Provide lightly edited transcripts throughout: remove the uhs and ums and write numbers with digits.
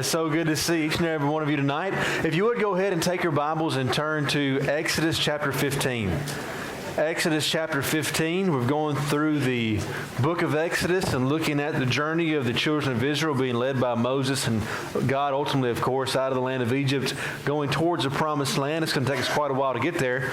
It's so good to see each and every one of you tonight. If you would go ahead and take your Bibles and turn to Exodus chapter 15. Exodus chapter 15, we're going through the book of Exodus and looking at the journey of the children of Israel being led by Moses and God ultimately, of course, out of the land of Egypt, going towards the promised land. It's going to take us quite a while to get there.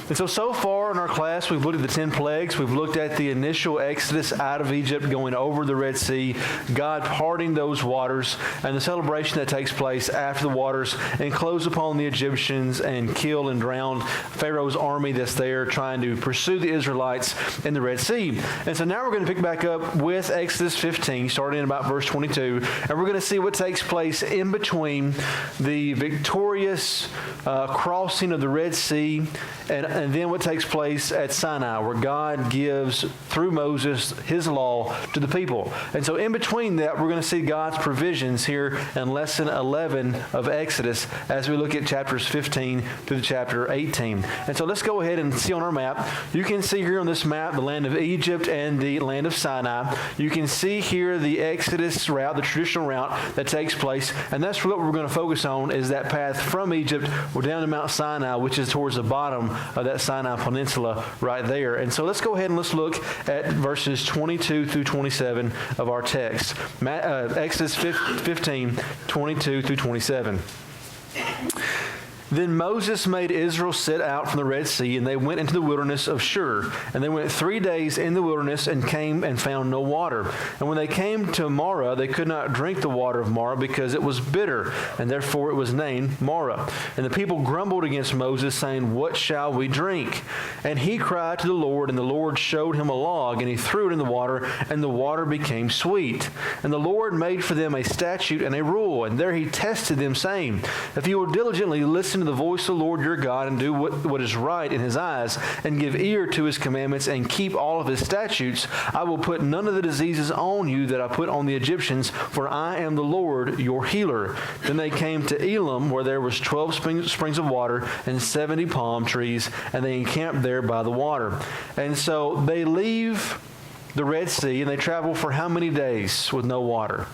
And so far in our class, we've looked at the 10 plagues. We've looked at the initial Exodus out of Egypt, going over the Red Sea, God parting those waters, and the celebration that takes place after the waters enclose upon the Egyptians and kill and drown Pharaoh's army that's there trying to pursue the Israelites in the Red Sea. And so now we're going to pick back up with Exodus 15, starting in about verse 22, and we're going to see what takes place in between the victorious crossing of the Red Sea and then what takes place at Sinai, where God gives, through Moses, his law to the people. And so in between that, we're going to see God's provisions here in lesson 11 of Exodus as we look at chapters 15 to chapter 18. And so let's go ahead and see on our map. You can see here on this map the land of Egypt and the land of Sinai. You can see here the Exodus route, the traditional route that takes place. And that's what we're going to focus on, is that path from Egypt down to Mount Sinai, which is towards the bottom of that Sinai Peninsula right there. And so let's go ahead and let's look at verses 22 through 27 of our text. Exodus 15, 22 through 27. Then Moses made Israel set out from the Red Sea, and they went into the wilderness of Shur. And they went 3 days in the wilderness and came and found no water. And when they came to Marah, they could not drink the water of Marah because it was bitter, and therefore it was named Marah. And the people grumbled against Moses, saying, "What shall we drink?" And he cried to the Lord, and the Lord showed him a log, and he threw it in the water, and the water became sweet. And the Lord made for them a statute and a rule, and there he tested them, saying, "If you will diligently listen to the voice of the Lord your God and do what is right in his eyes and give ear to his commandments and keep all of his statutes, I will put none of the diseases on you that I put on the Egyptians, for I am the Lord your healer." Then they came to Elim, where there was 12 springs of water and 70 palm trees, and they encamped there by the water. And so they leave the Red Sea, and they travel for how many days with no water?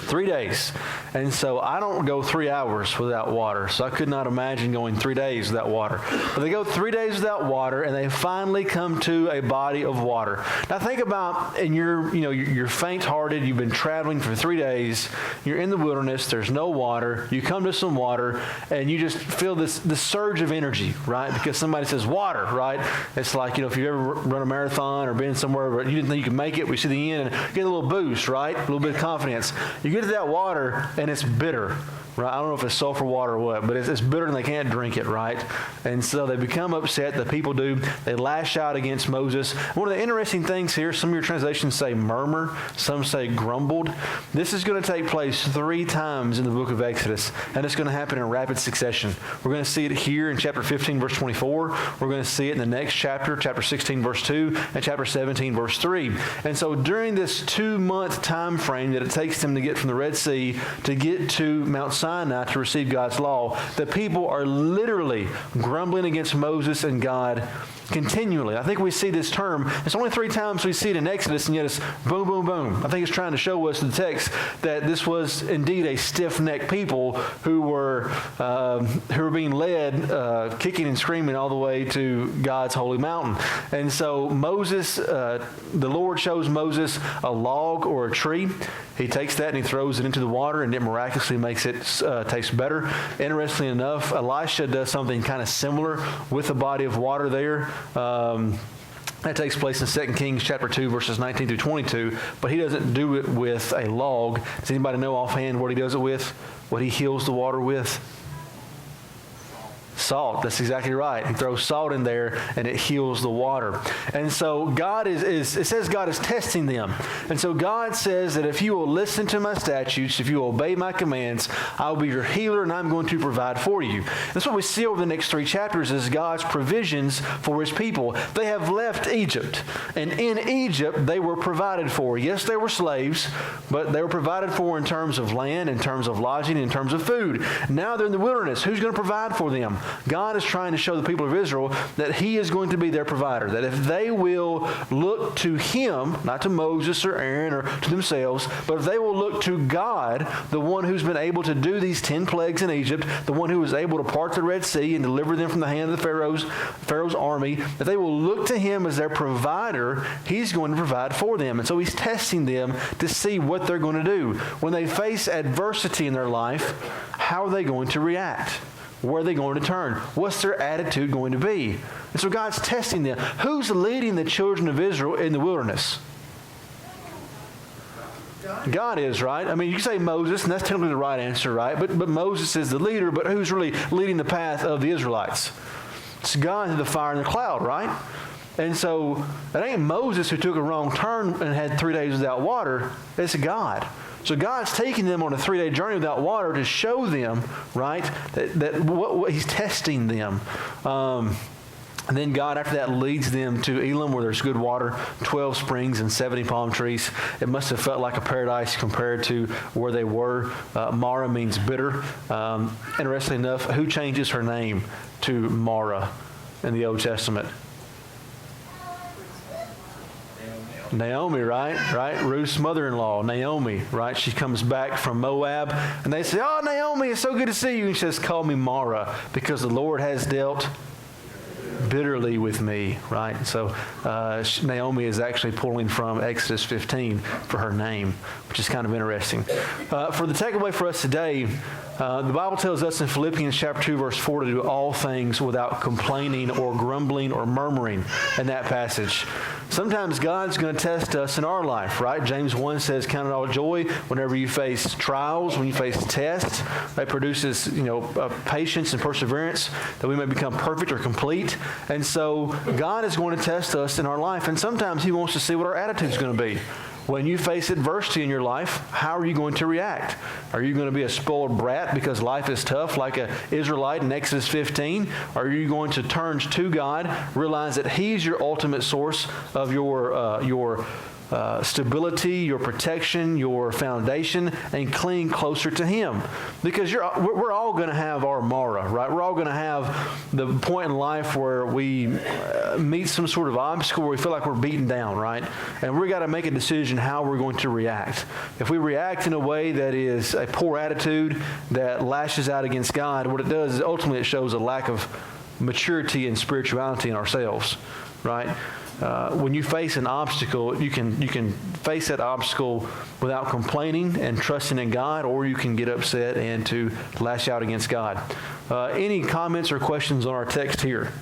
3 days. And so I don't go 3 hours without water. So I could not imagine going 3 days without water. But they go 3 days without water, and they finally come to a body of water. Now think about, and you're faint-hearted, you've been traveling for 3 days, you're in the wilderness, there's no water, you come to some water, and you just feel this surge of energy, right? Because somebody says water, right? It's like, if you've ever run a marathon or been somewhere where you didn't think you could make it, we see the end and get a little boost, right? A little bit of confidence. You get to that water, and it's bitter, right? I don't know if it's sulfur water or what, but it's bitter and they can't drink it, right? And so they become upset. The people do. They lash out against Moses. One of the interesting things here, some of your translations say murmur, some say grumbled. This is going to take place 3 times in the book of Exodus, and it's going to happen in rapid succession. We're going to see it here in chapter 15, verse 24. We're going to see it in the next chapter, chapter 16, verse 2, and chapter 17, verse 3. And so during this 2-month time frame that it takes them to get from the Red Sea to get to Mount Sinai to receive God's law, the people are literally grumbling against Moses and God continually. I think we see this term. It's only 3 times we see it in Exodus, and yet it's boom, boom, boom. I think it's trying to show us in the text that this was indeed a stiff-necked people who were being led, kicking and screaming all the way to God's holy mountain. And so Moses, the Lord shows Moses a log or a tree. He takes that and he throws it into the water, and it miraculously makes it taste better. Interestingly enough, Elisha does something kind of similar with a body of water there. That takes place in 2 Kings chapter 2, verses 19 through 22, but he doesn't do it with a log. Does anybody know offhand what he does it with? What he heals the water with? Salt. That's exactly right. He throws salt in there and it heals the water. And so God it says God is testing them. And so God says that if you will listen to my statutes, if you will obey my commands, I will be your healer and I'm going to provide for you. That's what we see over the next 3 chapters is God's provisions for his people. They have left Egypt. And in Egypt, they were provided for. Yes, they were slaves, but they were provided for in terms of land, in terms of lodging, in terms of food. Now they're in the wilderness. Who's going to provide for them? God is trying to show the people of Israel that He is going to be their provider. That if they will look to Him, not to Moses or Aaron or to themselves, but if they will look to God, the one who's been able to do these 10 plagues in Egypt, the one who was able to part the Red Sea and deliver them from the hand of the Pharaoh's army, if they will look to Him as their provider, He's going to provide for them. And so He's testing them to see what they're going to do. When they face adversity in their life, how are they going to react? Where are they going to turn? What's their attitude going to be? And so God's testing them. Who's leading the children of Israel in the wilderness? God is, right? I mean, you can say Moses, and that's technically the right answer, right? But Moses is the leader, but who's really leading the path of the Israelites? It's God through the fire and the cloud, right? And so it ain't Moses who took a wrong turn and had 3 days without water. It's God. So God's taking them on a 3-day journey without water to show them, right, that what He's testing them. And then God, after that, leads them to Elim, where there's good water, 12 springs and 70 palm trees. It must have felt like a paradise compared to where they were. Marah means bitter. Interestingly enough, who changes her name to Marah in the Old Testament? Naomi, right? Ruth's mother-in-law, Naomi, right? She comes back from Moab, and they say, "Oh, Naomi, it's so good to see you." And she says, "Call me Marah, because the Lord has dealt bitterly with me," right? So Naomi is actually pulling from Exodus 15 for her name, which is kind of interesting. For the takeaway for us today, the Bible tells us in Philippians chapter 2, verse 4 to do all things without complaining or grumbling or murmuring in that passage. Sometimes God's going to test us in our life, right? James 1 says, "Count it all joy whenever you face trials, when you face tests." That produces, patience and perseverance, that we may become perfect or complete. And so God is going to test us in our life, and sometimes He wants to see what our attitude is going to be. When you face adversity in your life, how are you going to react? Are you going to be a spoiled brat because life is tough, like an Israelite in Exodus 15? Are you going to turn to God, realize that He's your ultimate source of your stability, your protection, your foundation, and cling closer to Him? Because we're all going to have our Marah, right? We're all going to have the point in life where we meet some sort of obstacle where we feel like we're beaten down, right? And we've got to make a decision how we're going to react. If we react in a way that is a poor attitude that lashes out against God, what it does is ultimately it shows a lack of maturity and spirituality in ourselves, right? When you face an obstacle, you can face that obstacle without complaining and trusting in God, or you can get upset and to lash out against God. Any comments or questions on our text here?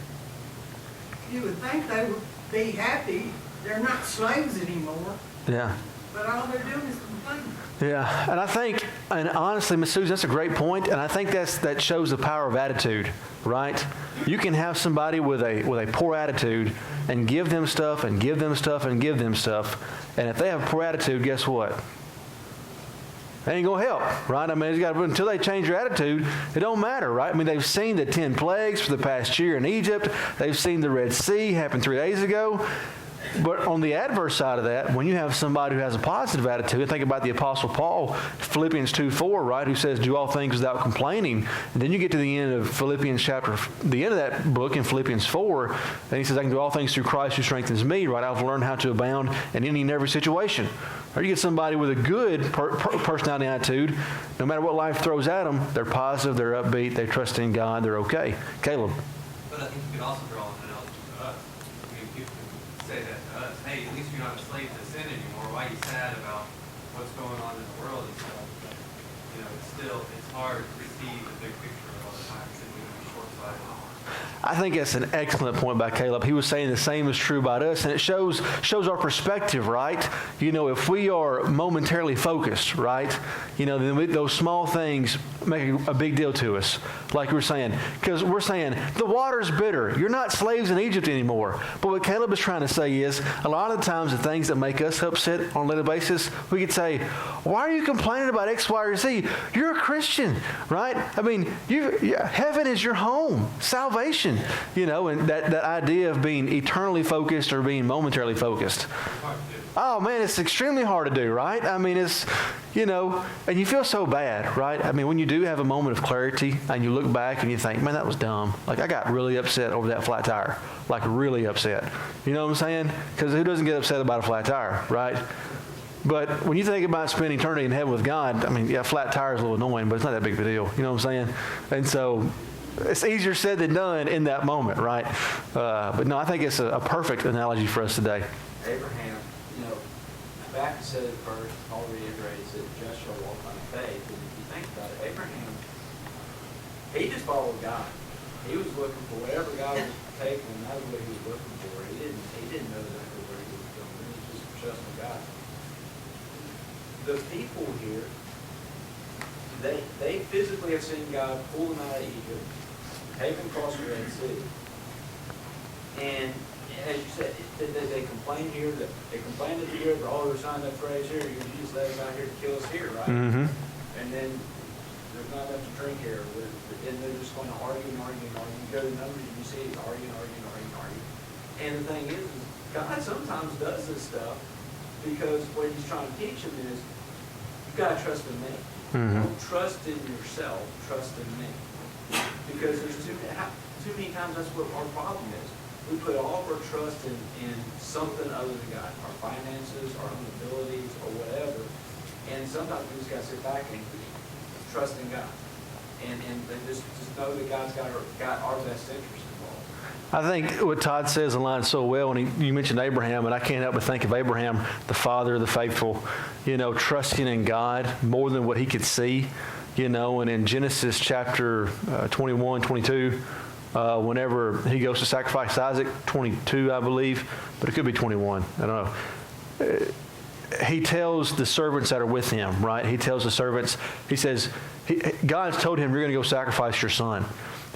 You would think they would be happy. They're not slaves anymore. Yeah. But all they're doing is complaining. Yeah, and I think, and honestly, Ms. Susan, that's a great point, and I think that shows the power of attitude, right? You can have somebody with a poor attitude and give them stuff and give them stuff and give them stuff, and if they have a poor attitude, guess what? They ain't going to help, right? I mean, until they change their attitude, it don't matter, right? I mean, they've seen the 10 plagues for the past year in Egypt. They've seen the Red Sea happen 3 days ago. But on the adverse side of that, when you have somebody who has a positive attitude, think about the Apostle Paul, Philippians 2:4, right, who says, "Do all things without complaining." And then you get to the end of Philippians chapter, the end of that book in Philippians 4, and he says, "I can do all things through Christ who strengthens me," right? I've learned how to abound in any and every situation. Or you get somebody with a good personality attitude, no matter what life throws at them, they're positive, they're upbeat, they trust in God, they're okay. Caleb. But I think you could also draw an analogy to us. I mean, people can say that to us, "Hey, at least you're not a slave to sin anymore. Why are you sad about what's going on in the world and stuff?" But, it's hard to see the big picture a lot of times, and we can be short-sighted. I think that's an excellent point by Caleb. He was saying the same is true about us, and it shows our perspective, right? If we are momentarily focused, right, then those small things make a big deal to us, like we're saying, because we're saying the water's bitter. You're not slaves in Egypt anymore. But what Caleb is trying to say is, a lot of the times the things that make us upset on a daily basis, we could say, "Why are you complaining about X, Y, or Z? You're a Christian, right? I mean, heaven is your home, salvation." And that idea of being eternally focused or being momentarily focused. Oh man, it's extremely hard to do, right? I mean, it's, and you feel so bad, right? I mean, when you do have a moment of clarity and you look back and you think, man, that was dumb. Like, I got really upset over that flat tire. Like, really upset. You know what I'm saying? Because who doesn't get upset about a flat tire, right? But when you think about spending eternity in heaven with God, I mean, yeah, flat tire is a little annoying, but it's not that big of a deal. You know what I'm saying? And so it's easier said than done in that moment, right? But no, I think it's a perfect analogy for us today. Abraham, Habakkuk said it first, Paul reiterates it, just shall walk by faith. And if you think about it, Abraham, he just followed God. He was looking for whatever God was taking, and that was what he was looking for. He didn't know exactly where he was going. He was just trusting God. The people here, they physically have seen God pull them out of Egypt, take them across the Red Sea. And as you said, they complain here, that they complain at the river, they're signed that phrase here, you just let us out here to kill us here, right? Mm-hmm. And then there's not enough to drink here. And they're just going to argue and argue and argue. You go to the numbers and you see it's arguing. And the thing is God sometimes does this stuff because what he's trying to teach them is, you've got to trust in me. Mm-hmm. Don't trust in yourself, trust in me. Because there's too many times that's what our problem is. We put all of our trust in something other than God, our finances, our own abilities, or whatever. And sometimes we just got to sit back and trust in God. And just know that God's got our best interest involved. I think what Todd says aligns so well when you mentioned Abraham, and I can't help but think of Abraham, the father of the faithful, trusting in God more than what he could see, and in Genesis chapter 21, 22, whenever he goes to sacrifice Isaac, 22, I believe, but it could be 21, I don't know. He tells the servants that are with him, right? He tells the servants, he says, God's told him, you're going to go sacrifice your son.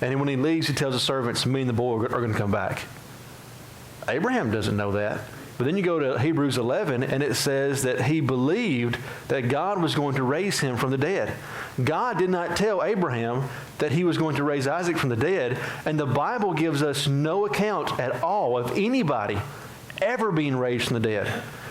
And when he leaves, he tells the servants, me and the boy are going to come back. Abraham doesn't know that. But then you go to Hebrews 11, and it says that he believed that God was going to raise him from the dead. God did not tell Abraham that he was going to raise Isaac from the dead, and the Bible gives us no account at all of anybody ever being raised from the dead.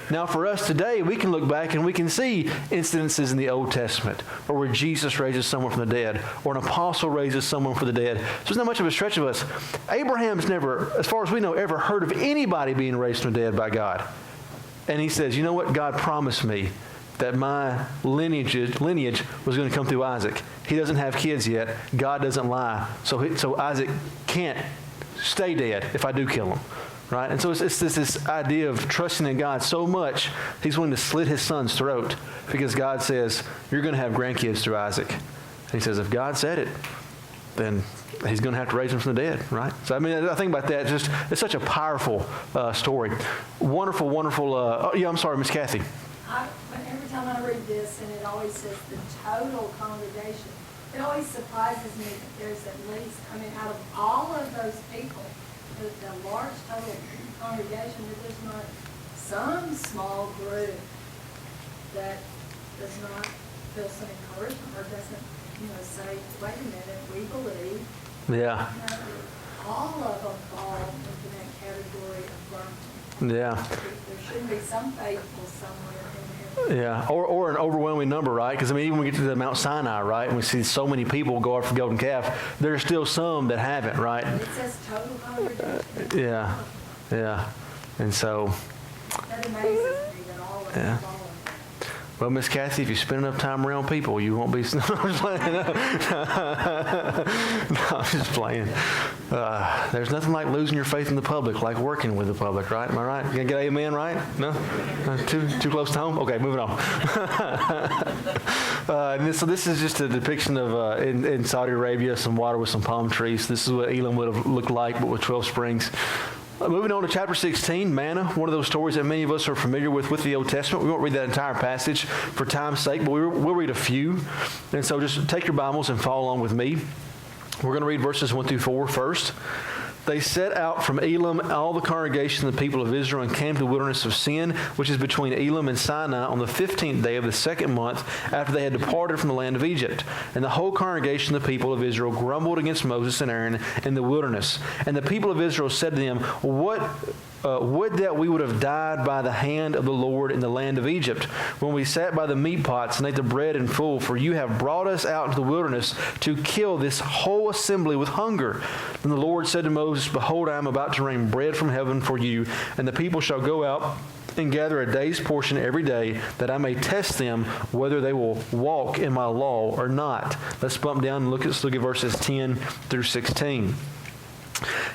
Now, for us today, we can look back and we can see incidences in the Old Testament or where Jesus raises someone from the dead or an apostle raises someone from the dead. So it's not much of a stretch of us. Abraham's never, as far as we know, ever heard of anybody being raised from the dead by God. And he says, you know what? God promised me that my lineage was going to come through Isaac. He doesn't have kids yet. God doesn't lie. So Isaac can't stay dead if I do kill him. Right? And so it's this idea of trusting in God so much, he's willing to slit his son's throat because God says, you're going to have grandkids through Isaac. And he says, if God said it, then he's going to have to raise him from the dead, right? So, I mean, I think about that. It's such a powerful story. Wonderful. I'm sorry, Miss Kathy. Every time I read this, and it always says the total congregation, it always surprises me that there's at least, out of all of those people, the large total congregation, that there's not some small group that does not feel some encouragement or doesn't, say, wait a minute, we believe. Yeah. All of them fall into that category of burning. Yeah. There should be some faithful somewhere in here. Yeah, or an overwhelming number, right? Because, even when we get to the Mount Sinai, right, and we see so many people go after the golden calf, there's still some that haven't, right? It says total congregation. Yeah. And so... That amazes me that all of them fall. Well, Miss Kathy, if you spend enough time around people, you won't be... No, I'm just playing. No, I'm just playing. There's nothing like losing your faith in the public, like working with the public, right? Am I right? You gonna get amen, right? No? Too close to home? Okay, moving on. So this is just a depiction of, in Saudi Arabia, some water with some palm trees. This is what Elim would have looked like, but with 12 springs. Moving on to chapter 16, Manna, one of those stories that many of us are familiar with the Old Testament. We won't read that entire passage for time's sake, but we'll read a few. And so just take your Bibles and follow along with me. We're going to read verses 1 through 4 first. They set out from Elim, all the congregation of the people of Israel, and came to the wilderness of Sin, which is between Elim and Sinai, on the 15th day of the second month after they had departed from the land of Egypt. And the whole congregation of the people of Israel grumbled against Moses and Aaron in the wilderness. And the people of Israel said to them, What would that we would have died by the hand of the Lord in the land of Egypt, when we sat by the meat pots and ate the bread in full, for you have brought us out into the wilderness to kill this whole assembly with hunger. Then the Lord said to Moses, Behold, I am about to rain bread from heaven for you, and the people shall go out and gather a day's portion every day, that I may test them whether they will walk in my law or not. Let's bump down and look at verses 10 through 16.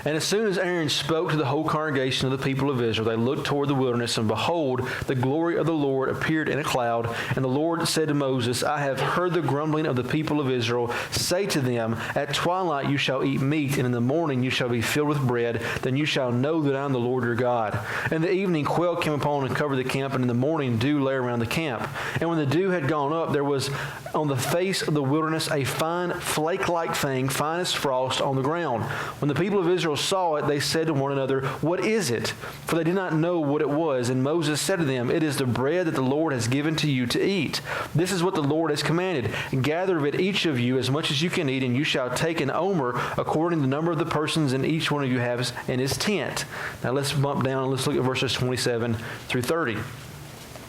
And as soon as Aaron spoke to the whole congregation of the people of Israel, they looked toward the wilderness, and behold, the glory of the Lord appeared in a cloud. And the Lord said to Moses, I have heard the grumbling of the people of Israel. Say to them, At twilight you shall eat meat, and in the morning you shall be filled with bread. Then you shall know that I am the Lord your God. In the evening quail came upon and covered the camp, and in the morning dew lay around the camp. And when the dew had gone up, there was on the face of the wilderness a fine flake-like thing, fine as frost, on the ground. When the people of Israel saw it, they said to one another, What is it? For they did not know what it was. And Moses said to them, It is the bread that the Lord has given to you to eat. This is what the Lord has commanded. Gather of it each of you as much as you can eat, and you shall take an omer according to the number of the persons in each one of you has in his tent. Now let's bump down and let's look at verses 27 through 30.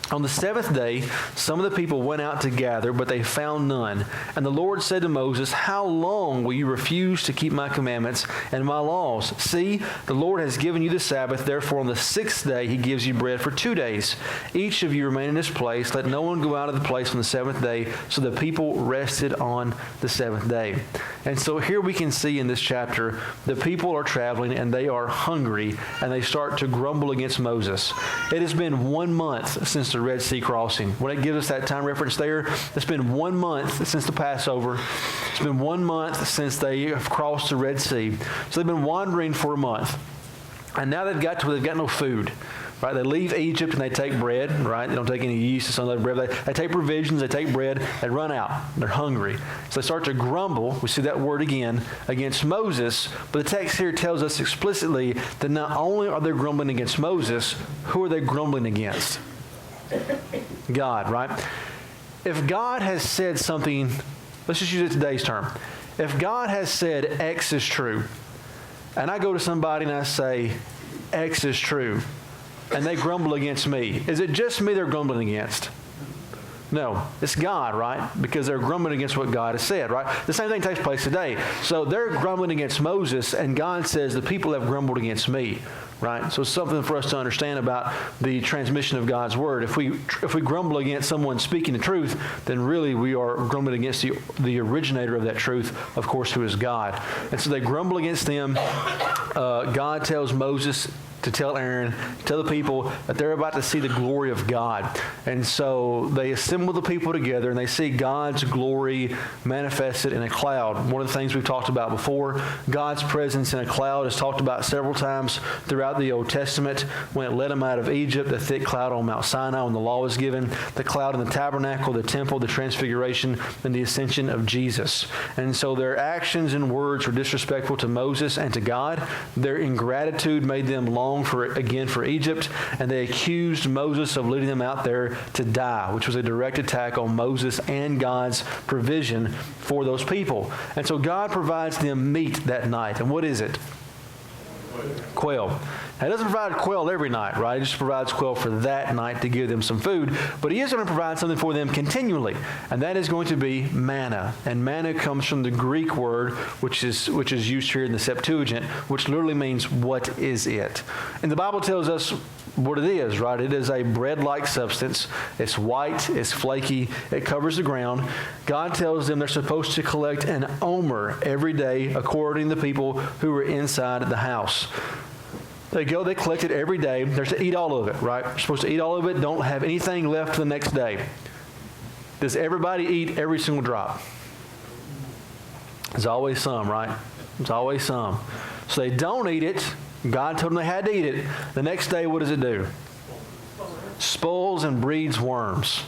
On the seventh day, some of the people went out to gather, but they found none. And the Lord said to Moses, How long will you refuse to keep my commandments and my laws? See, the Lord has given you the Sabbath. Therefore, on the sixth day, he gives you bread for 2 days. Each of you remain in his place. Let no one go out of the place on the seventh day. So the people rested on the seventh day. And so here we can see in this chapter, the people are traveling and they are hungry, and they start to grumble against Moses. It has been 1 month since the Red Sea crossing. When it gives us that time reference there, it's been 1 month since the Passover. It's been 1 month since they have crossed the Red Sea. So they've been wandering for a month. And now they've got to where they've got no food. Right? They leave Egypt and they take bread, right? They don't take any yeast or some other bread. They take provisions, they take bread, they run out. They're hungry. So they start to grumble. We see that word again against Moses. But the text here tells us explicitly that not only are they grumbling against Moses, who are they grumbling against? God, right? If God has said something, let's just use it today's term. If God has said X is true, and I go to somebody and I say X is true, and they grumble against me, is it just me they're grumbling against? No, it's God, right? Because they're grumbling against what God has said, right? The same thing takes place today. So they're grumbling against Moses, and God says, the people have grumbled against me, right? So it's something for us to understand about the transmission of God's word. If we grumble against someone speaking the truth, then really we are grumbling against the originator of that truth, of course, who is God. And so they grumble against them. God tells Moses to tell Aaron, tell the people that they're about to see the glory of God. And so they assemble the people together and they see God's glory manifested in a cloud. One of the things we've talked about before, God's presence in a cloud is talked about several times throughout the Old Testament. When it led them out of Egypt, the thick cloud on Mount Sinai when the law was given, the cloud in the tabernacle, the temple, the transfiguration, and the ascension of Jesus. And so their actions and words were disrespectful to Moses and to God. Their ingratitude made them long for Egypt, and they accused Moses of leading them out there to die, which was a direct attack on Moses and God's provision for those people. And so God provides them meat that night. And what is it? Quail. Now, he doesn't provide quail every night, right? He just provides quail for that night to give them some food. But he is going to provide something for them continually, and that is going to be manna. And manna comes from the Greek word, which is used here in the Septuagint, which literally means, what is it? And the Bible tells us what it is, right? It is a bread-like substance. It's white, it's flaky, it covers the ground. God tells them they're supposed to collect an omer every day according to the people who are inside the house. They go, they collect it every day. They're to eat all of it, right? They're supposed to eat all of it, don't have anything left for the next day. Does everybody eat every single drop? There's always some, right? There's always some. So they don't eat it. God told them they had to eat it. The next day, what does it do? Spoils and breeds worms,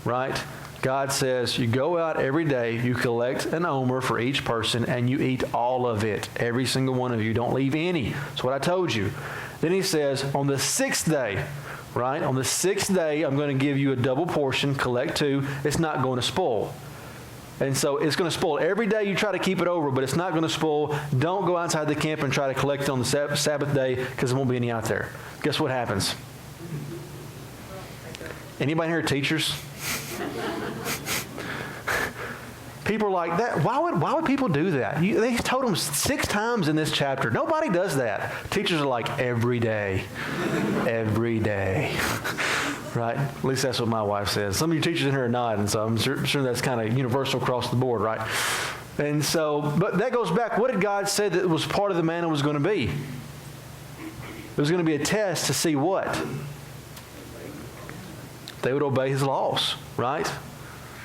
right? God says, you go out every day, you collect an omer for each person, and you eat all of it. Every single one of you. Don't leave any. That's what I told you. Then he says, on the sixth day, right? On the sixth day, I'm going to give you a double portion, collect 2. It's not going to spoil. And so it's going to spoil. Every day you try to keep it over, but it's not going to spoil. Don't go outside the camp and try to collect it on the Sabbath day because there won't be any out there. Guess what happens? Anybody here teachers? People are like that. Why would people do that? They told them 6 times in this chapter. Nobody does that. Teachers are like, every day. Every day. Right? At least that's what my wife says. Some of you teachers in here are nodding, so I'm sure that's kind of universal across the board, right? And so, but that goes back. What did God say that was part of the manna was going to be? It was going to be a test to see what? They would obey His laws, right?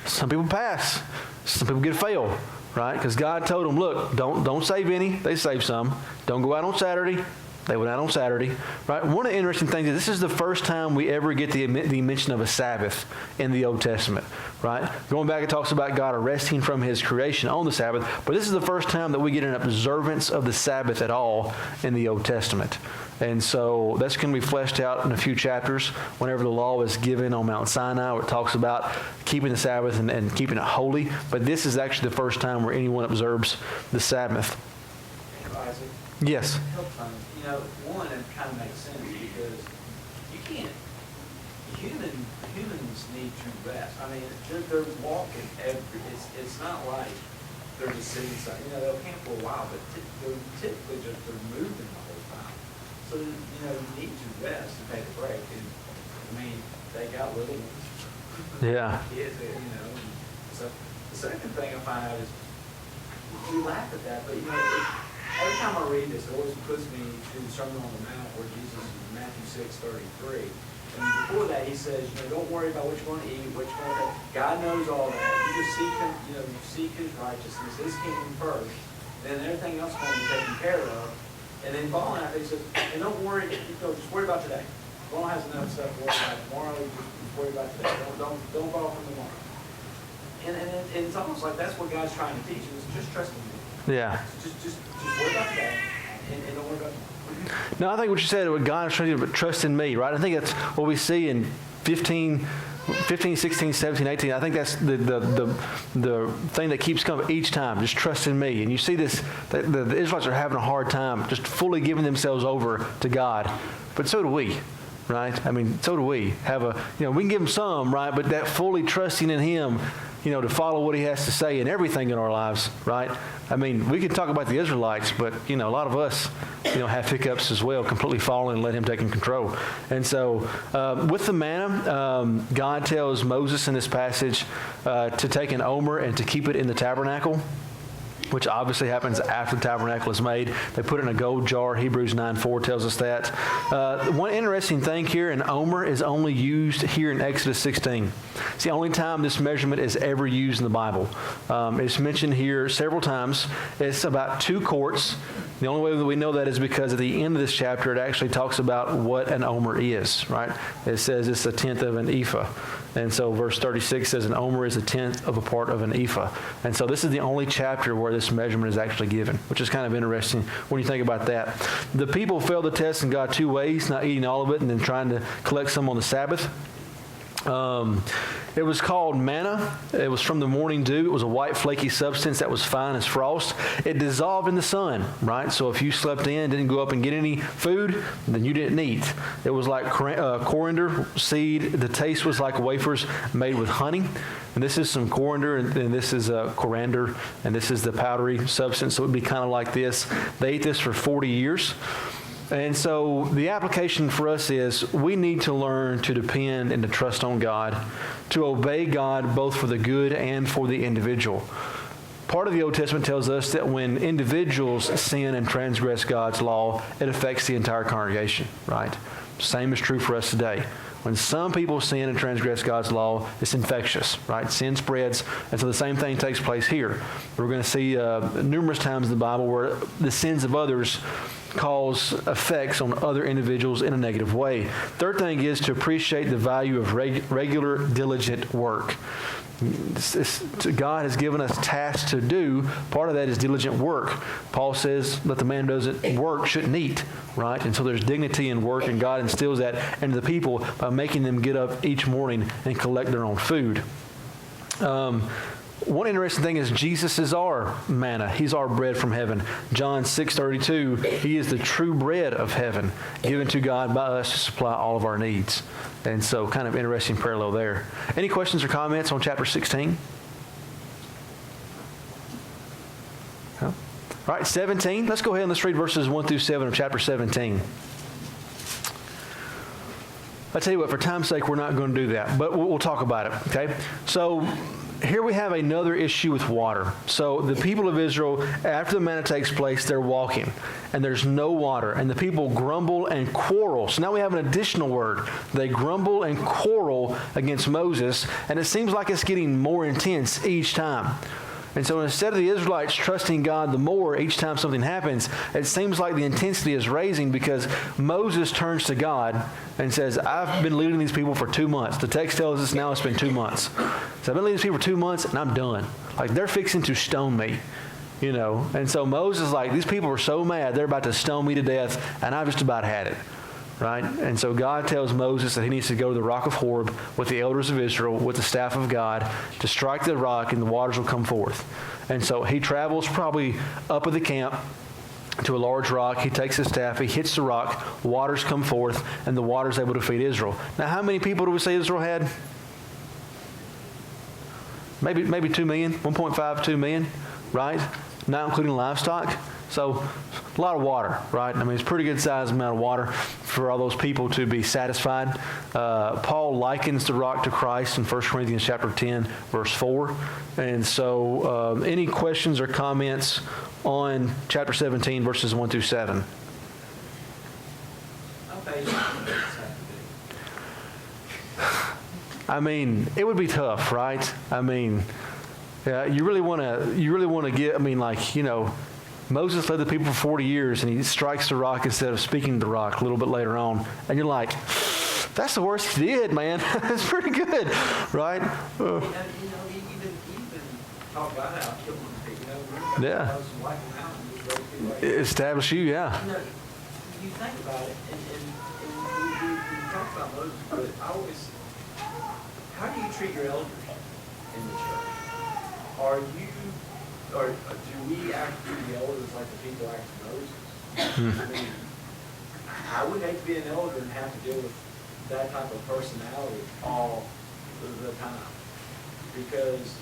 Some people pass. Some people get fail, right? Because God told them, look, don't save any. They saved some. Don't go out on Saturday. They went out on Saturday, right? One of the interesting things is this is the first time we ever get the mention of a Sabbath in the Old Testament, right? Going back, it talks about God resting from His creation on the Sabbath, but this is the first time that we get an observance of the Sabbath at all in the Old Testament. And so that's going to be fleshed out in a few chapters whenever the law is given on Mount Sinai, where it talks about keeping the Sabbath and keeping it holy. But this is actually the first time where anyone observes the Sabbath. Isaac, Yes. One, it kind of makes sense because you can't, humans need to rest. I mean, they're walking it's not like they're just sitting inside. They'll camp for a while, but they're typically they're moving the whole time. So, you need to rest and take a break. And, they got little ones. Yeah. Kids, So the second thing I find out is we laugh at that, but, every time I read this, it always puts me to the Sermon on the Mount where Jesus, in Matthew 6:33, and before that he says, don't worry about what you're going to eat, what you're going to eat. God knows all that. You just seek Him, you seek His righteousness, His kingdom first, then everything else is going to be taken care of. And then following after he says, and don't worry, just worry about today. Tomorrow has enough stuff to worry about. Tomorrow, just worry about today. Don't borrow from tomorrow. And it's almost like that's what God's trying to teach us. Just trust in Me. Yeah. Just worry about today, and don't worry about tomorrow. No, I think what you said, what God is trying to do, but trust in Me, right? I think that's what we see in 15, 16, 17, 18. I think that's the thing that keeps coming each time. Just trust in Me. And you see this, the Israelites are having a hard time just fully giving themselves over to God. But so do we, right? So do we. We can give Him some, right? But that fully trusting in Him, to follow what He has to say in everything in our lives, right? We can talk about the Israelites, but, a lot of us, have hiccups as well, completely falling and let Him take control. And so with the manna, God tells Moses in this passage to take an omer and to keep it in the tabernacle, which obviously happens after the tabernacle is made. They put it in a gold jar. Hebrews 9:4 tells us that. One interesting thing here, an omer is only used here in Exodus 16. It's the only time this measurement is ever used in the Bible. It's mentioned here several times. It's about 2 quarts. The only way that we know that is because at the end of this chapter, it actually talks about what an omer is, right? It says it's 1/10 of an ephah. And so verse 36 says an omer is 1/10 of a part of an ephah. And so this is the only chapter where this measurement is actually given, which is kind of interesting when you think about that. The people failed the test in God 2 ways, not eating all of it and then trying to collect some on the Sabbath. It was called manna. It was from the morning dew. It was a white flaky substance that was fine as frost. It dissolved in the sun, right? So if you slept in, didn't go up and get any food, then you didn't eat. It was like coriander seed. The taste was like wafers made with honey. And this is some coriander, and this is coriander, and this is the powdery substance. So it would be kind of like this. They ate this for 40 years. And so the application for us is we need to learn to depend and to trust on God, to obey God both for the good and for the individual. Part of the Old Testament tells us that when individuals sin and transgress God's law, it affects the entire congregation, right? Same is true for us today. When some people sin and transgress God's law, it's infectious, right? Sin spreads, and so the same thing takes place here. We're going to see numerous times in the Bible where the sins of others cause effects on other individuals in a negative way. Third thing is to appreciate the value of regular, diligent work. God has given us tasks to do. Part of that is diligent work. Paul says, let the man who doesn't work shouldn't eat, right? And so there's dignity in work, and God instills that into the people by making them get up each morning and collect their own food. One interesting thing is Jesus is our manna. He's our bread from heaven. John 6:32, He is the true bread of heaven, given to God by us to supply all of our needs. And so kind of interesting parallel there. Any questions or comments on chapter 16? No? All right, 17. Let's go ahead and let's read verses 1 through 7 of chapter 17. I tell you what, for time's sake, we're not going to do that, but we'll talk about it, okay? So here we have another issue with water. So the people of Israel, after the manna takes place, they're walking, and there's no water, and the people grumble and quarrel. So now we have an additional word. They grumble and quarrel against Moses, and it seems like it's getting more intense each time. And so instead of the Israelites trusting God the more each time something happens, it seems like the intensity is raising because Moses turns to God and says, I've been leading these people for 2 months. The text tells us now it's been 2 months. So I've been leading these people for 2 months and I'm done. Like they're fixing to stone me, you know. And so Moses is like, these people are so mad, they're about to stone me to death and I've just about had it. Right? And so God tells Moses that he needs to go to the rock of Horeb with the elders of Israel, with the staff of God, to strike the rock and the waters will come forth. And so he travels probably up at the camp to a large rock. He takes his staff, he hits the rock, waters come forth, and the water's able to feed Israel. Now, how many people do we say Israel had? Maybe 2 million, 1.5, 2 million, right? Not including livestock. So a lot of water, right? I mean, it's a pretty good sized amount of water for all those people to be satisfied. Paul likens the rock to Christ in 1 Corinthians chapter 10, verse 4. And so any questions or comments on chapter 17, verses 1 through 7? I mean, it would be tough, right? I mean, you really want to get, I mean, like, you know, Moses led the people for 40 years, and he strikes the rock instead of speaking to the rock a little bit later on. And you're like, that's the worst he did, man. That's pretty good, right? And, you know, he even talked about how killing people, you know, Yeah. Moses wipe them out and just raise people like that. Establish you, yeah. You know, you think about it, and we talk about Moses, but I always, how do you treat your elders in the church? Are you, or do we act to the elders like the people act to Moses? I mean, I would hate to be an elder and have to deal with that type of personality all the time. Because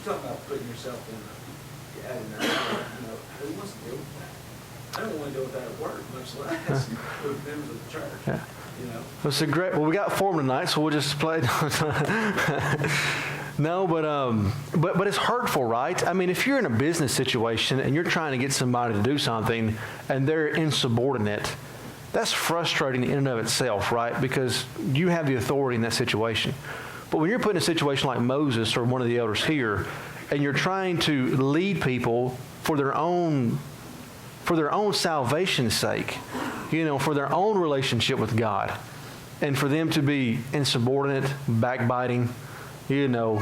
you're talking about putting yourself in at an elder, you know, who wants to deal with that? I don't want to deal with that at work, much less with members of the church. Yeah. You know? It's a great. Well, we got form tonight, so we'll just play. No, but it's hurtful, right? I mean, if you're in a business situation and you're trying to get somebody to do something and they're insubordinate, that's frustrating in and of itself, right? Because you have the authority in that situation. But when you're put in a situation like Moses or one of the elders here, and you're trying to lead people for their own salvation's sake, you know, for their own relationship with God, and for them to be insubordinate, backbiting, you know,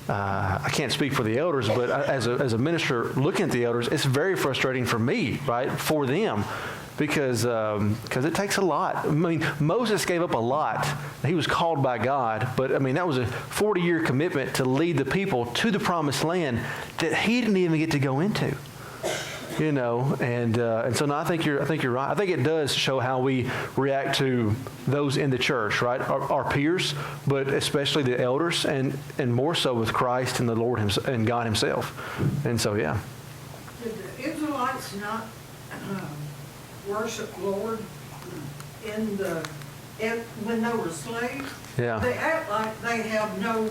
I can't speak for the elders, but as a minister looking at the elders, it's very frustrating for me, right, for them, because it takes a lot. I mean, Moses gave up a lot. He was called by God, but I mean, that was a 40-year commitment to lead the people to the promised land that he didn't even get to go into. You know, and so no, I think you're right. I think it does show how we react to those in the church, right? Our peers, but especially the elders, and more so with Christ and the Lord and God Himself. And so, yeah. Did the Israelites not worship Lord when they were slaves? Yeah. They act like they have no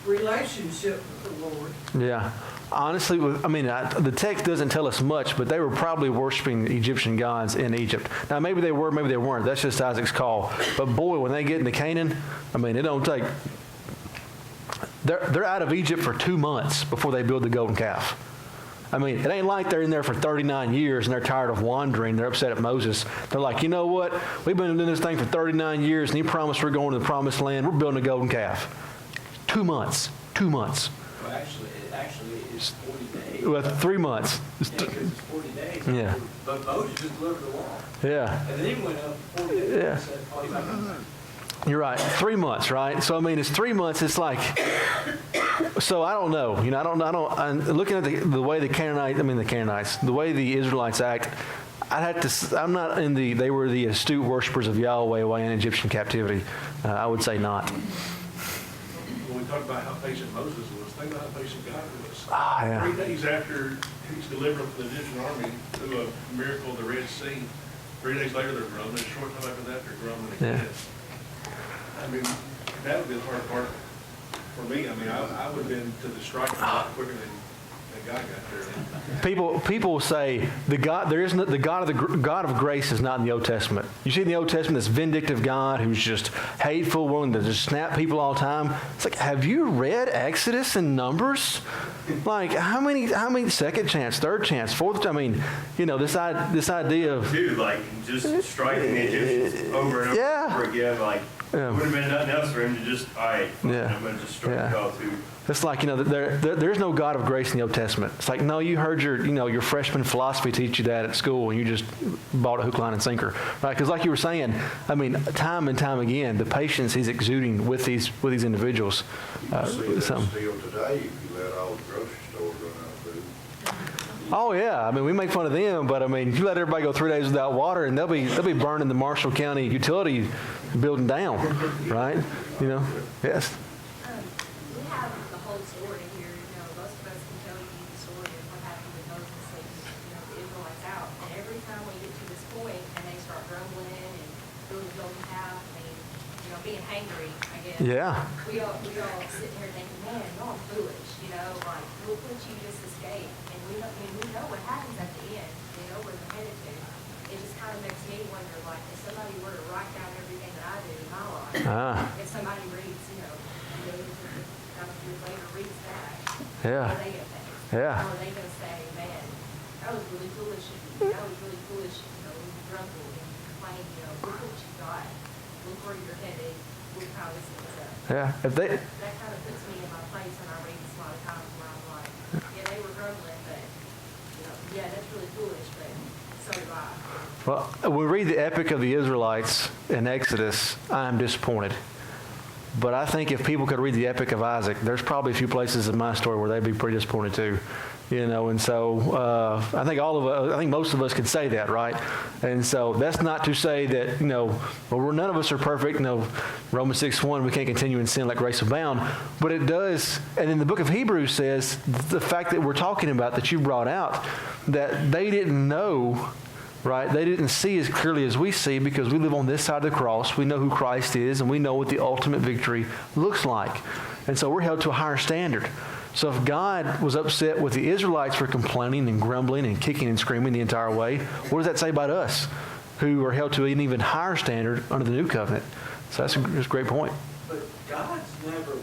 relationship with the Lord. Yeah. Honestly, I mean, the text doesn't tell us much, but they were probably worshiping Egyptian gods in Egypt. Now, maybe they were, maybe they weren't. That's just Isaac's call. But boy, when they get into Canaan, I mean, it don't take... They're out of Egypt for 2 months before they build the golden calf. I mean, it ain't like they're in there for 39 years and they're tired of wandering. They're upset at Moses. They're like, you know what? We've been doing this thing for 39 years, and He promised we're going to the promised land. We're building a golden calf. 2 months. 2 months. Well, actually, it's 40 days. Well, 3 months. Yeah, because it's 40 days. Yeah. But Moses just delivered the law. Yeah. And then He went up 40 days Yeah. and said, oh, you're not going to You're right. 3 months, right? So, I mean, it's 3 months. It's like, so I don't know. You know, I'm looking at the way the way the Israelites act, I'd have to, I'm not in they were the astute worshipers of Yahweh while in Egyptian captivity. I would say not. When we talk about how patient Moses was, think about how patient God was. Yeah. 3 days after he's delivered from the Egyptian army through a miracle of the Red Sea, 3 days later they're grumbling. A short time after that they're grumbling again. I mean, that would be the hard part for me. I mean, I would have been to the striking a lot quicker than God got there. People say the God of grace is not in the Old Testament. You see in the Old Testament this vindictive God who's just hateful, willing to just snap people all the time. It's like, have you read Exodus and Numbers? Like how many second chance, third chance, fourth? I mean, you know, this idea of Dude, like just striking the Egyptians over and over again, like would have been nothing else for him to just, all right, I'm going to just strike y'all too. It's like, you know, there's no God of grace in the Old Testament. It's like, no, you heard your freshman philosophy teach you that at school, and you just bought a hook, line, and sinker, right? Because like you were saying, I mean, time and time again, the patience he's exuding with these individuals. You see that still today if you let all the grocery stores run out of food. Oh yeah, I mean, we make fun of them, but I mean, if you let everybody go 3 days without water, and they'll be burning the Marshall County utility building down, right? You know, yes. We have the whole story here. You know, most of us can tell you the story of what happened with Moses taking, the Israelites out. And every time we get to this point and they start grumbling and building golden calf, I mean, being hangry, I guess. Yeah. We all sitting here thinking, man, y'all are foolish. Like, look what you just escaped. And we know what happens at the end. We know where they're headed to. It just kind of makes me wonder, like, if somebody were to write down everything that I do in my life, if somebody reads, days or a year later reads that, what are they going to think? Yeah. Or are they going to say, man, that was really foolish of you. That was really foolish, you grumbled and complained, look what you got. Look where you're headed. Look how this ends up. Yeah. That kind of puts me in my place when I read this a lot of times where I'm like, yeah, they were grumbling, but, yeah, that's really foolish, but so do I. Well, when we read the epic of the Israelites in Exodus, I'm disappointed. But I think if people could read the epic of Isaac, there's probably a few places in my story where they'd be pretty disappointed too. And so I think most of us could say that, right? And so that's not to say that, well, none of us are perfect. Romans 6:1, we can't continue in sin, let grace abound. But it does, and in the book of Hebrews says, the fact that we're talking about, that you brought out, that they didn't know, right? They didn't see as clearly as we see because we live on this side of the cross. We know who Christ is, and we know what the ultimate victory looks like. And so we're held to a higher standard. So if God was upset with the Israelites for complaining and grumbling and kicking and screaming the entire way, what does that say about us, who are held to an even higher standard under the new covenant? So that's a great point. But God's never,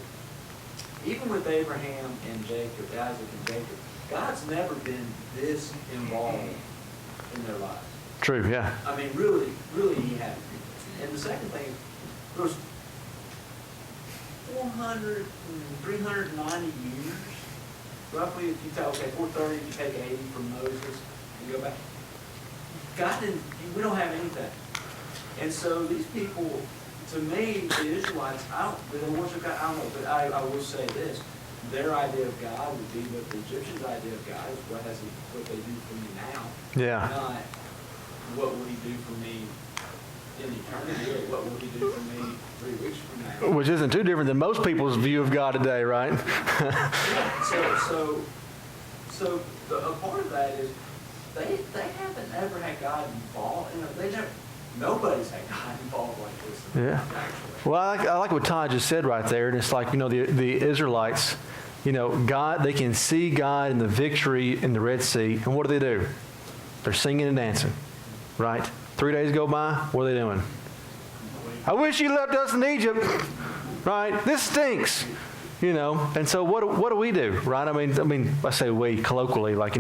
even with Abraham and Jacob, Isaac and Jacob, God's never been this involved in their lives. True, yeah. I mean, really, he hasn't. And the second thing, there's 390 years, roughly, if you tell, 430, if you take 80 from Moses, and go back. God didn't, we don't have anything. And so these people, to me, the Israelites, they worship God, I don't know, but I will say this, their idea of God would be what the Egyptians' idea of God is, what they do for me now. Yeah. Not what will he do for me in eternity, or what will he do for me 3 weeks from now. Which isn't too different than most people's view of God today, right? So a part of that is they haven't ever had God involved. Nobody's had God involved like this. Yeah. Actually. Well, I like what Todd just said right there, and it's like, the Israelites, God, they can see God in the victory in the Red Sea, and what do? They're singing and dancing, right? 3 days go by, what are they doing? I wish you left us in Egypt, right? This stinks, And so what do we do, right? I mean, I say we colloquially, like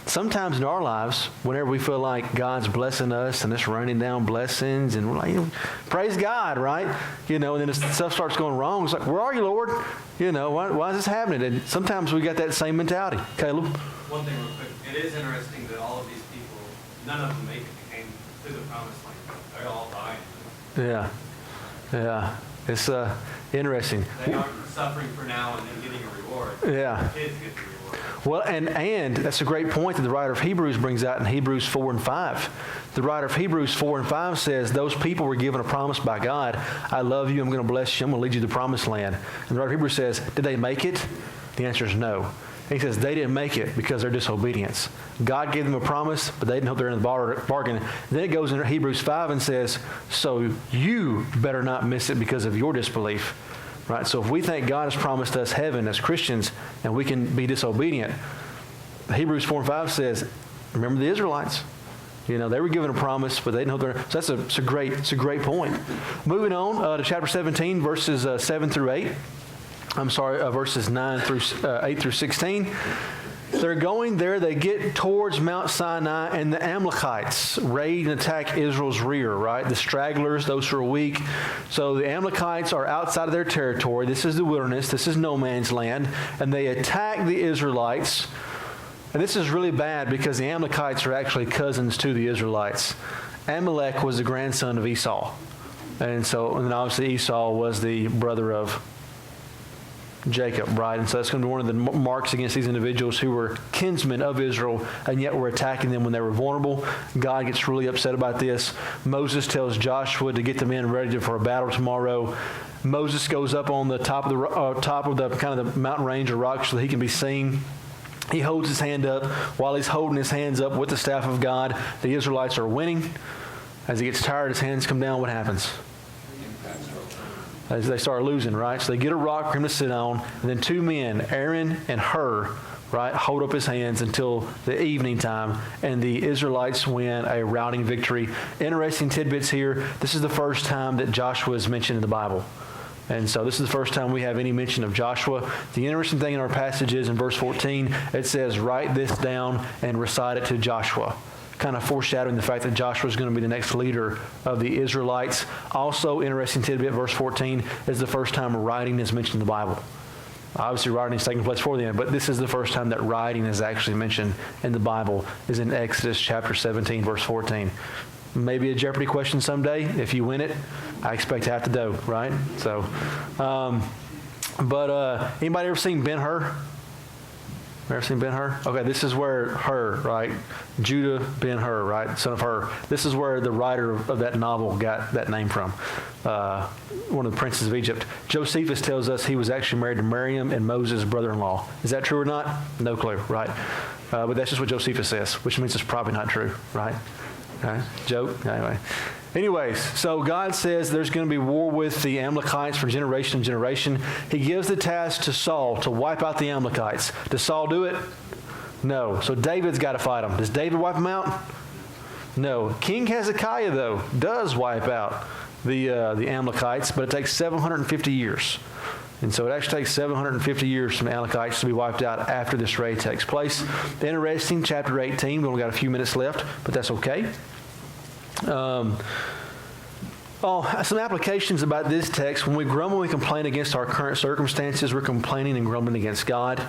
sometimes in our lives, whenever we feel like God's blessing us and it's raining down blessings, and we're like, praise God, right? And then if stuff starts going wrong, it's like, where are you, Lord? Why is this happening? And sometimes we got that same mentality. Caleb? One thing real quick, it is interesting that all of these people, none of them came to the promised land. They all died. Yeah. Yeah. It's interesting. They aren't suffering for now and then getting a reward. Yeah. The kids get the reward. Well, and that's a great point that the writer of Hebrews brings out in Hebrews 4 and 5. The writer of Hebrews 4 and 5 says, those people were given a promise by God. I love you. I'm going to bless you. I'm going to lead you to the promised land. And the writer of Hebrews says, did they make it? The answer is no. He says they didn't make it because of their disobedience. God gave them a promise, but they didn't hope they're in the bargain. Then it goes into Hebrews 5 and says, so you better not miss it because of your disbelief. Right? So if we think God has promised us heaven as Christians and we can be disobedient, Hebrews 4 and 5 says, remember the Israelites. They were given a promise, but they didn't hope they're... So it's a great point. Moving on to chapter 17, verses 7 through 8. Verses 8 through 16. They're going there. They get towards Mount Sinai, and the Amalekites raid and attack Israel's rear, right? The stragglers, those who are weak. So the Amalekites are outside of their territory. This is the wilderness. This is no man's land. And they attack the Israelites. And this is really bad because the Amalekites are actually cousins to the Israelites. Amalek was the grandson of Esau. And then obviously Esau was the brother of Jacob, right? And so that's going to be one of the marks against these individuals who were kinsmen of Israel and yet were attacking them when they were vulnerable. God gets really upset about this. Moses tells Joshua to get the men ready for a battle tomorrow. Moses goes up on the top of the kind of the mountain range or rock so that he can be seen. He holds his hand up. While he's holding his hands up with the staff of God, the Israelites are winning. As he gets tired, his hands come down. What happens? As they start losing, right? So they get a rock for him to sit on, and then two men, Aaron and Hur, right, hold up his hands until the evening time, and the Israelites win a routing victory. Interesting tidbits here. This is the first time that Joshua is mentioned in the Bible. And so this is the first time we have any mention of Joshua. The interesting thing in our passage is in verse 14, it says, write this down and recite it to Joshua, kind of foreshadowing the fact that Joshua is going to be the next leader of the Israelites. Also, interesting tidbit, verse 14 is the first time writing is mentioned in the Bible. Obviously, writing is taking place before then, but this is the first time that writing is actually mentioned in the Bible, is in Exodus chapter 17, verse 14. Maybe a Jeopardy question someday. If you win it, I expect to have to do, right? So, anybody ever seen Ben-Hur? Ever seen Ben-Hur? Okay, this is where Hur, right? Judah Ben-Hur, right? Son of Hur. This is where the writer of that novel got that name from. One of the princes of Egypt. Josephus tells us he was actually married to Miriam and Moses' brother-in-law. Is that true or not? No clue, right? But that's just what Josephus says, which means it's probably not true, right? Okay. Joke? Anyway. Anyways, so God says there's going to be war with the Amalekites for generation to generation. He gives the task to Saul to wipe out the Amalekites. Does Saul do it? No. So David's got to fight them. Does David wipe them out? No. King Hezekiah, though, does wipe out the Amalekites, but it takes 750 years. And so it actually takes 750 years for the Amalekites to be wiped out after this raid takes place. Interesting, chapter 18. We've only got a few minutes left, but that's okay. Some applications about this text. When we grumble and complain against our current circumstances, we're complaining and grumbling against God.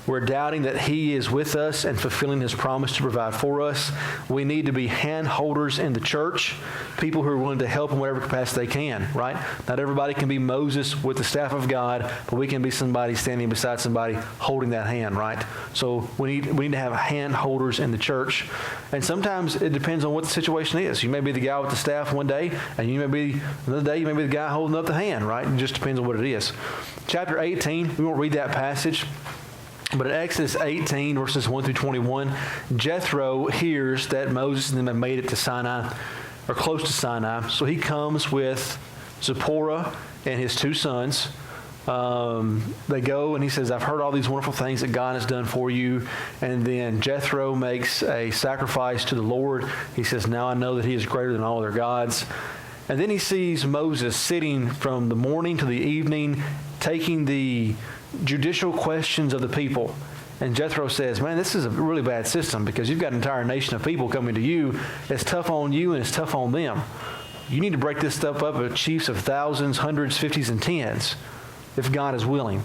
We're doubting that He is with us and fulfilling His promise to provide for us. We need to be hand holders in the church, people who are willing to help in whatever capacity they can, right? Not everybody can be Moses with the staff of God, but we can be somebody standing beside somebody holding that hand, right? So we need to have hand holders in the church. And sometimes it depends on what the situation is. You may be the guy with the staff one day, and you may be another day, you may be the guy holding up the hand, right? It just depends on what it is. Chapter 18, we won't read that passage. But in Exodus 18, verses 1 through 21, Jethro hears that Moses and them have made it to Sinai, or close to Sinai. So he comes with Zipporah and his two sons. They go and he says, I've heard all these wonderful things that God has done for you. And then Jethro makes a sacrifice to the Lord. He says, now I know that He is greater than all their gods. And then he sees Moses sitting from the morning to the evening, taking the judicial questions of the people. And Jethro says, man, this is a really bad system because you've got an entire nation of people coming to you. It's tough on you and it's tough on them. You need to break this stuff up with chiefs of thousands, hundreds, fifties, and tens if God is willing.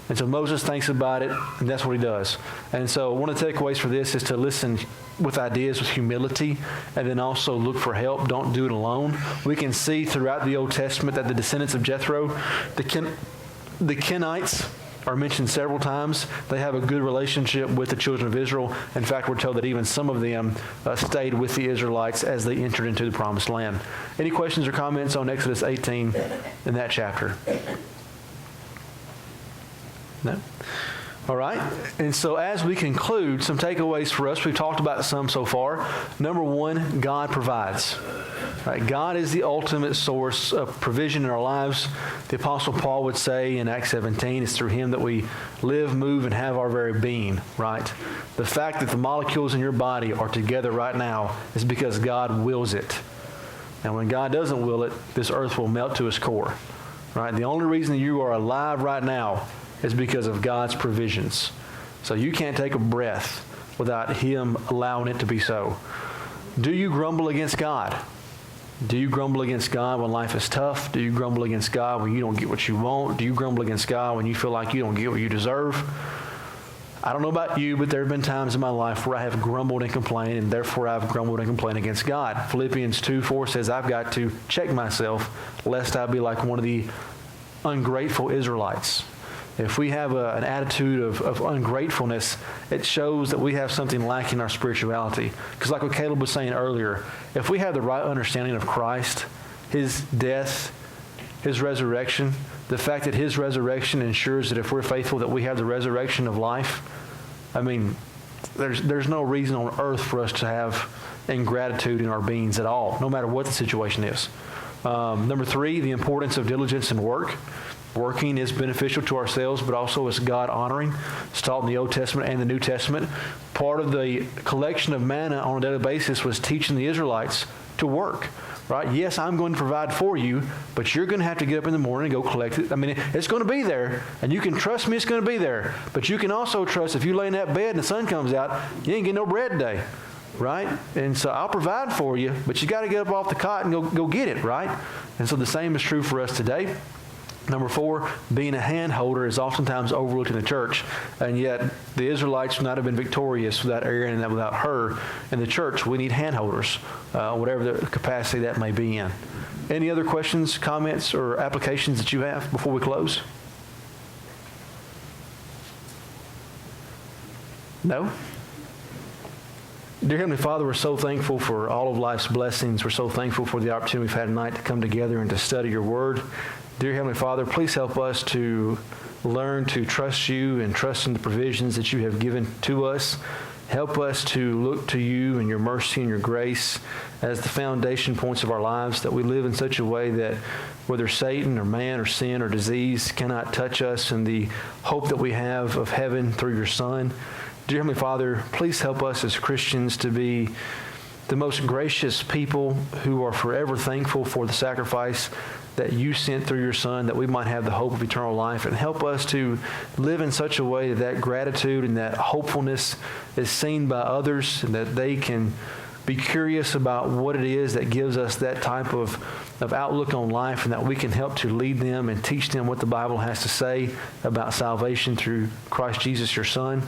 And so Moses thinks about it, and that's what he does. And so one of the takeaways for this is to listen with ideas with humility, and then also look for help. Don't do it alone. We can see throughout the Old Testament that the descendants of Jethro, the Kenites, are mentioned several times. They have a good relationship with the children of Israel. In fact, we're told that even some of them stayed with the Israelites as they entered into the Promised Land. Any questions or comments on Exodus 18 in that chapter? No? All right. And so as we conclude, some takeaways for us. We've talked about some so far. Number one, God provides. Right? God is the ultimate source of provision in our lives. The Apostle Paul would say in Acts 17, it's through him that we live, move, and have our very being. Right? The fact that the molecules in your body are together right now is because God wills it. And when God doesn't will it, this earth will melt to its core. Right? The only reason you are alive right now is because of God's provisions. So you can't take a breath without Him allowing it to be so. Do you grumble against God? Do you grumble against God when life is tough? Do you grumble against God when you don't get what you want? Do you grumble against God when you feel like you don't get what you deserve? I don't know about you, but there have been times in my life where I have grumbled and complained, and therefore I've grumbled and complained against God. Philippians 2:4 says I've got to check myself lest I be like one of the ungrateful Israelites. If we have an attitude of ungratefulness, it shows that we have something lacking in our spirituality. Because like what Caleb was saying earlier, if we have the right understanding of Christ, His death, His resurrection, the fact that His resurrection ensures that if we're faithful that we have the resurrection of life, I mean, there's no reason on earth for us to have ingratitude in our beings at all, no matter what the situation is. Number 3, the importance of diligence and work. Working is beneficial to ourselves, but also is God-honoring. It's taught in the Old Testament and the New Testament. Part of the collection of manna on a daily basis was teaching the Israelites to work. Right? Yes, I'm going to provide for you, but you're going to have to get up in the morning and go collect it. I mean, it's going to be there, and you can trust me it's going to be there. But you can also trust if you lay in that bed and the sun comes out, you ain't getting no bread today. Right? And so I'll provide for you, but you got to get up off the cot and go get it. Right? And so the same is true for us today. Number 4, being a hand holder is oftentimes overlooked in the church, and yet the Israelites would not have been victorious without Aaron and without Hur. In the church, we need hand holders, whatever the capacity that may be in. Any other questions, comments, or applications that you have before we close? No? Dear Heavenly Father, we're so thankful for all of life's blessings. We're so thankful for the opportunity we've had tonight to come together and to study your word. Dear Heavenly Father, please help us to learn to trust you and trust in the provisions that you have given to us. Help us to look to you and your mercy and your grace as the foundation points of our lives, that we live in such a way that whether Satan or man or sin or disease cannot touch us, and the hope that we have of heaven through your Son. Dear Heavenly Father, please help us as Christians to be the most gracious people who are forever thankful for the sacrifice that you sent through your Son, that we might have the hope of eternal life, and help us to live in such a way that gratitude and that hopefulness is seen by others, and that they can be curious about what it is that gives us that type of outlook on life, and that we can help to lead them and teach them what the Bible has to say about salvation through Christ Jesus, your Son.